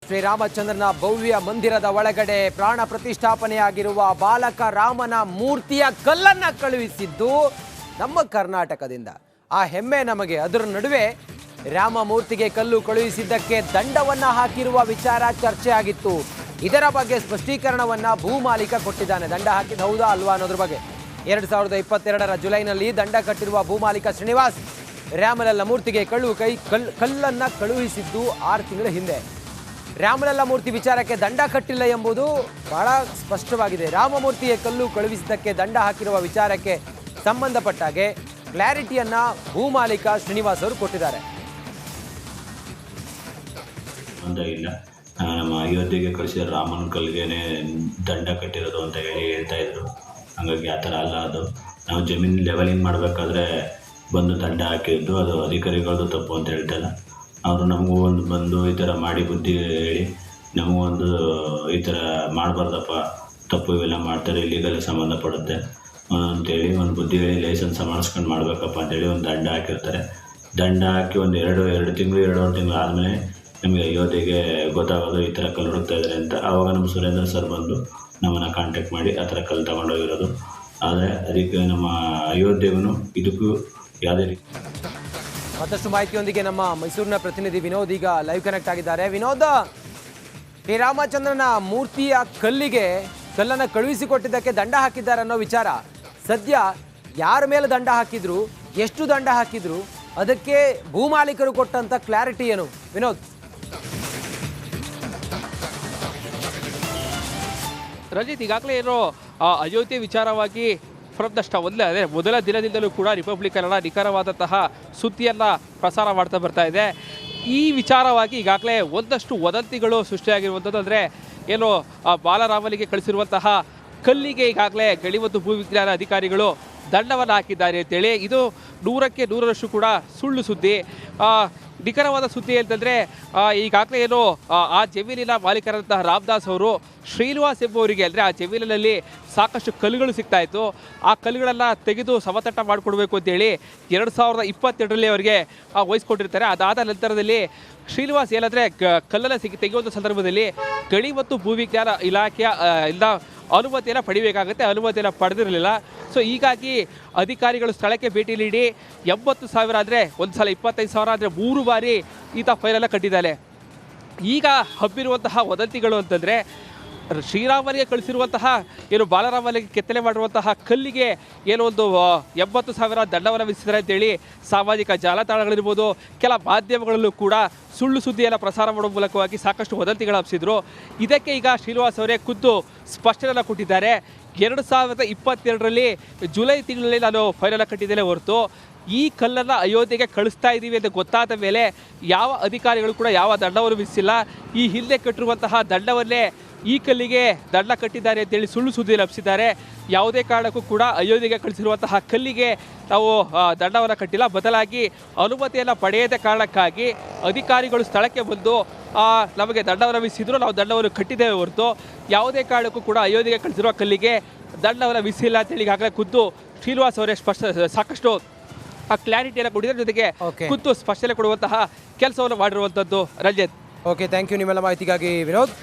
ಶ್ರೀರಾಮಚಂದ್ರನ ಭವ್ಯ ಮಂದಿರದ ಒಳಗಡೆ ಪ್ರಾಣ ಪ್ರತಿಷ್ಠಾಪನೆಯಾಗಿರುವ ಬಾಲಕ ರಾಮನ ಮೂರ್ತಿಯ ಕಲ್ಲನ್ನ ಕಳುಹಿಸಿದ್ದು ನಮ್ಮ ಕರ್ನಾಟಕದಿಂದ. ಆ ಹೆಮ್ಮೆ ನಮಗೆ. ಅದರ ನಡುವೆ ರಾಮ ಮೂರ್ತಿಗೆ ಕಲ್ಲು ಕಳುಹಿಸಿದ್ದಕ್ಕೆ ದಂಡವನ್ನ ಹಾಕಿರುವ ವಿಚಾರ ಚರ್ಚೆ ಆಗಿತ್ತು. ಇದರ ಬಗ್ಗೆ ಸ್ಪಷ್ಟೀಕರಣವನ್ನ ಭೂಮಾಲೀಕ ಕೊಟ್ಟಿದ್ದಾನೆ. ದಂಡ ಹಾಕಿದ ಹೌದಾ ಅಲ್ವಾ ಅನ್ನೋದ್ರ ಬಗ್ಗೆ 2022ರ ಜುಲೈನಲ್ಲಿ ದಂಡ ಕಟ್ಟಿರುವ ಭೂಮಾಲೀಕ ಶ್ರೀನಿವಾಸ್ ರಾಮಲಲ್ಲ ಮೂರ್ತಿಗೆ ಕಲ್ಲನ್ನ ಕಳುಹಿಸಿದ್ದು 6 ತಿಂಗಳ ಹಿಂದೆ. ರಾಮಲಲ್ಲ ಮೂರ್ತಿ ವಿಚಾರಕ್ಕೆ ದಂಡ ಕಟ್ಟಿಲ್ಲ ಎಂಬುದು ಬಹಳ ಸ್ಪಷ್ಟವಾಗಿದೆ. ರಾಮಮೂರ್ತಿಗೆ ಕಲ್ಲು ಕಳುಹಿಸಿದ್ದಕ್ಕೆ ದಂಡ ಹಾಕಿರುವ ವಿಚಾರಕ್ಕೆ ಸಂಬಂಧಪಟ್ಟಾಗೆ ಕ್ಲಾರಿಟಿಯನ್ನ ಭೂಮಾಲೀಕ ಶ್ರೀನಿವಾಸ್ ಅವರು ಕೊಟ್ಟಿದ್ದಾರೆ. ಇಲ್ಲ, ನಮ್ಮ ಅಯೋಧ್ಯೆಗೆ ಕಳಿಸಿದ ರಾಮನ ಕಲ್ಗೆನೆ ದಂಡ ಕಟ್ಟಿರೋದು ಅಂತ ಹೇಳ್ತಾ ಇದ್ರು. ಹಾಗಾಗಿ ಆ ಥರ ಅಲ್ಲ. ಅದು ನಾವು ಜಮೀನು ಲೆವೆಲಿಂಗ್ ಮಾಡಬೇಕಾದ್ರೆ ಬಂದು ದಂಡ ಹಾಕಿದ್ದು ಅದು ಅಧಿಕಾರಿಗಳದ್ದು ತಪ್ಪು ಅಂತ ಹೇಳ್ತಾಯಿಲ್ಲ. ಅವರು ನಮಗೂ ಒಂದು ಬಂದು ಈ ಥರ ಮಾಡಿ ಬುದ್ಧಿ ಹೇಳಿ ನಮಗೊಂದು ಈ ಥರ ಮಾಡಬಾರ್ದಪ್ಪ, ತಪ್ಪು ಇವೆಲ್ಲ ಮಾಡ್ತಾರೆ, ಇಲ್ಲಿಗೆಲ್ಲ ಸಂಬಂಧಪಡುತ್ತೆ ಅಂತೇಳಿ ಒಂದು ಬುದ್ಧಿ ಹೇಳಿ ಲೈಸೆನ್ಸ್ ಮಾಡಿಸ್ಕೊಂಡು ಮಾಡಬೇಕಪ್ಪ ಅಂತೇಳಿ ಒಂದು ದಂಡ ಹಾಕಿರ್ತಾರೆ. ದಂಡ ಹಾಕಿ ಒಂದು ಎರಡು ತಿಂಗಳು 2.5 ತಿಂಗಳು ಆದಮೇಲೆ ನಮಗೆ ಅಯೋಧ್ಯೆಗೆ ಗೊತ್ತಾಗೋದು ಈ ಥರ ಕಲ್ಲು ಹುಡುಕ್ತಾ ಇದ್ದಾರೆ ಅಂತ. ಆವಾಗ ನಮ್ಮ ಸುರೇಂದ್ರ ಸರ್ ಬಂದು ನಮ್ಮನ್ನು ಕಾಂಟ್ಯಾಕ್ಟ್ ಮಾಡಿ ಆ ಥರ ಕಲ್ಲು ತಗೊಂಡೋಗಿರೋದು. ಆದರೆ ಅದಕ್ಕೆ ನಮ್ಮ ಅಯೋಧ್ಯೆಗೂ ಇದಕ್ಕೂ ಯಾವುದೇ ರೀತಿ. ಮತ್ತಷ್ಟು ಮಾಹಿತಿಯೊಂದಿಗೆ ನಮ್ಮ ಮೈಸೂರಿನ ಪ್ರತಿನಿಧಿ ವಿನೋದ್ ಈಗ ಲೈವ್ ಕನೆಕ್ಟ್ ಆಗಿದ್ದಾರೆ. ವಿನೋದ್, ಶ್ರೀರಾಮಚಂದ್ರನ ಮೂರ್ತಿಯ ಕಲ್ಲನ್ನು ಕಳುಹಿಸಿಕೊಟ್ಟಿದ್ದಕ್ಕೆ ದಂಡ ಹಾಕಿದ್ದಾರೆ ಅನ್ನೋ ವಿಚಾರ ಸದ್ಯ ಯಾರ ಮೇಲೆ ದಂಡ ಹಾಕಿದ್ರು, ಎಷ್ಟು ದಂಡ ಹಾಕಿದ್ರು, ಅದಕ್ಕೆ ಭೂಮಾಲೀಕರು ಕೊಟ್ಟಂತ ಕ್ಲಾರಿಟಿ ಏನು ವಿನೋದ್? ರಂಜಿತ್, ಈಗಾಗಲೇ ಏನೋ ಅಯೋಧ್ಯೆ ವಿಚಾರವಾಗಿ ಅದೇ ಮೊದಲ ದಿನದಿಂದಲೂ ಕೂಡ ರಿಪಬ್ಲಿಕ್ ಕನ್ನಡ ನಿಖರವಾದಂತಹ ಸುದ್ದಿಯನ್ನು ಪ್ರಸಾರ ಮಾಡ್ತಾ ಬರ್ತಾ ಇದೆ. ಈ ವಿಚಾರವಾಗಿ ಈಗಾಗಲೇ ಒಂದಷ್ಟು ವದಂತಿಗಳು ಸೃಷ್ಟಿಯಾಗಿರುವಂಥದ್ದು. ಅಂದರೆ ಏನು ಬಾಲರಾಮನಿಗೆ ಕಳಿಸಿರುವಂತಹ ಕಲ್ಲಿಗೆ ಈಗಾಗಲೇ ಗಣಿ ಮತ್ತು ಭೂವಿಜ್ಞಾನ ಅಧಿಕಾರಿಗಳು ದಂಡವನ್ನು ಹಾಕಿದ್ದಾರೆ ಅಂತೇಳಿ ಇದು 100ಕ್ಕೆ 100ರಷ್ಟು ಕೂಡ ಸುಳ್ಳು ಸುದ್ದಿ. ನಿಖರವಾದ ಸುದ್ದಿ ಅಂತಂದರೆ ಈಗಾಗಲೇ ಏನು ಆ ಜಮೀನಿನ ಮಾಲೀಕರಾದಂತಹ ರಾಮದಾಸ್ ಅವರು ಶ್ರೀನಿವಾಸ್ ಎಂಬುವರಿಗೆ, ಅಂದರೆ ಆ ಜಮೀನಿನಲ್ಲಿ ಸಾಕಷ್ಟು ಕಲ್ಲುಗಳು ಸಿಗ್ತಾ ಇತ್ತು, ಆ ಕಲ್ಲುಗಳನ್ನು ತೆಗೆದು ಸಮತಟ್ಟ ಮಾಡಿಕೊಡ್ಬೇಕು ಅಂತೇಳಿ 2022ರಲ್ಲಿ ಅವರಿಗೆ ವಹಿಸ್ಕೊಟ್ಟಿರ್ತಾರೆ. ಅದಾದ ನಂತರದಲ್ಲಿ ಶ್ರೀನಿವಾಸ್ ಏನಂದರೆ ಕಲ್ಲನ್ನು ತೆಗೆಯುವಂಥ ಸಂದರ್ಭದಲ್ಲಿ ಗಣಿ ಮತ್ತು ಭೂವಿಜ್ಞಾನ ಇಲಾಖೆಯ ಅನುಮತಿಯನ್ನು ಪಡಿಬೇಕಾಗುತ್ತೆ. ಅನುಮತಿಯನ್ನು ಪಡೆದಿರಲಿಲ್ಲ. ಸೊ ಹೀಗಾಗಿ ಅಧಿಕಾರಿಗಳು ಸ್ಥಳಕ್ಕೆ ಭೇಟಿ ನೀಡಿ 80,000 ಅಂದರೆ ಒಂದು ಸಲ 25,000 ಅಂದರೆ 3 ಬಾರಿ ಈತ ಫೈಲೆಲ್ಲ ಕಟ್ಟಿದ್ದಾನೆ. ಈಗ ಹಬ್ಬಿರುವಂತಹ ವದಂತಿಗಳು ಅಂತಂದರೆ ಶ್ರೀರಾಮನಿಗೆ ಕಳಿಸಿರುವಂತಹ ಏನು ಬಾಲರಾಮನಿಗೆ ಕೆತ್ತನೆ ಮಾಡಿರುವಂತಹ ಕಲ್ಲಿಗೆ ಏನೋ ಒಂದು 80,000 ದಂಡವನ್ನು ವಿಧಿಸಿದ್ದಾರೆ ಅಂತೇಳಿ ಸಾಮಾಜಿಕ ಜಾಲತಾಣಗಳಿರ್ಬೋದು, ಕೆಲ ಮಾಧ್ಯಮಗಳಲ್ಲೂ ಕೂಡ ಸುಳ್ಳು ಸುದ್ದಿಯನ್ನು ಪ್ರಸಾರ ಮಾಡುವ ಮೂಲಕವಾಗಿ ಸಾಕಷ್ಟು ವದಂತಿಗಳು ಹಬ್ಬಿಸಿದ್ರು. ಇದಕ್ಕೆ ಈಗ ಶ್ರೀನಿವಾಸ್ ಅವರೇ ಖುದ್ದು ಸ್ಪಷ್ಟನೆ ಕೊಟ್ಟಿದ್ದಾರೆ. 2022ರಲ್ಲಿ ಜುಲೈ ತಿಂಗಳಲ್ಲಿ ನಾನು ಫೈನಲ್ ಕಟ್ಟಿದ್ದೇನೆ ಹೊರತು ಈ ಕಲ್ಲನ್ನು ಅಯೋಧ್ಯೆಗೆ ಕಳಿಸ್ತಾ ಇದ್ದೀವಿ ಅಂತ ಗೊತ್ತಾದ ಮೇಲೆ ಯಾವ ಅಧಿಕಾರಿಗಳು ಕೂಡ ಯಾವ ದಂಡವನ್ನು ವಿಧಿಸಿಲ್ಲ. ಈ ಹಿಂದೆ ಕಟ್ಟಿರುವಂತಹ ದಂಡವನ್ನೇ ಈ ಕಲ್ಲಿಗೆ ದಂಡ ಕಟ್ಟಿದ್ದಾರೆ ಅಂತೇಳಿ ಸುಳ್ಳು ಸುದ್ದಿ ಲಭಿಸಿದ್ದಾರೆ. ಯಾವುದೇ ಕಾರಣಕ್ಕೂ ಕೂಡ ಅಯೋಧ್ಯೆಗೆ ಕಳಿಸಿರುವಂತಹ ಕಲ್ಲಿಗೆ ನಾವು ದಂಡವನ್ನು ಕಟ್ಟಿಲ್ಲ. ಬದಲಾಗಿ ಅನುಮತಿಯನ್ನು ಪಡೆಯದ ಕಾರಣಕ್ಕಾಗಿ ಅಧಿಕಾರಿಗಳು ಸ್ಥಳಕ್ಕೆ ಬಂದು ನಮಗೆ ದಂಡವನ್ನು ವಿಧಿಸಿದ್ರು, ನಾವು ದಂಡವನ್ನು ಕಟ್ಟಿದ್ದೇವೆ ಹೊರತು ಯಾವುದೇ ಕಾರಣಕ್ಕೂ ಕೂಡ ಅಯೋಧ್ಯೆಗೆ ಕಳಿಸಿರುವ ಕಲ್ಲಿಗೆ ದಂಡವನ್ನು ವಿಧಿಸಿಲ್ಲ ಅಂತೇಳಿ ಈಗಾಗಲೇ ಖುದ್ದು ಶ್ರೀನಿವಾಸ್ ಅವರೇ ಸಾಕಷ್ಟು ಕ್ಲಾರಿಟಿಯನ್ನು ಕೊಟ್ಟಿದ್ದಾರೆ. ಜೊತೆಗೆ ಖುದ್ದು ಸ್ಪಷ್ಟನೆ ಕೊಡುವಂತಹ ಕೆಲಸವನ್ನು ಮಾಡಿರುವಂಥದ್ದು. ರಂಜಿತ್, ಓಕೆ, ಥ್ಯಾಂಕ್ ಯು ನಿಮ್ಮೆಲ್ಲ ಮಾಹಿತಿಗಾಗಿ ವಿನೋದ್.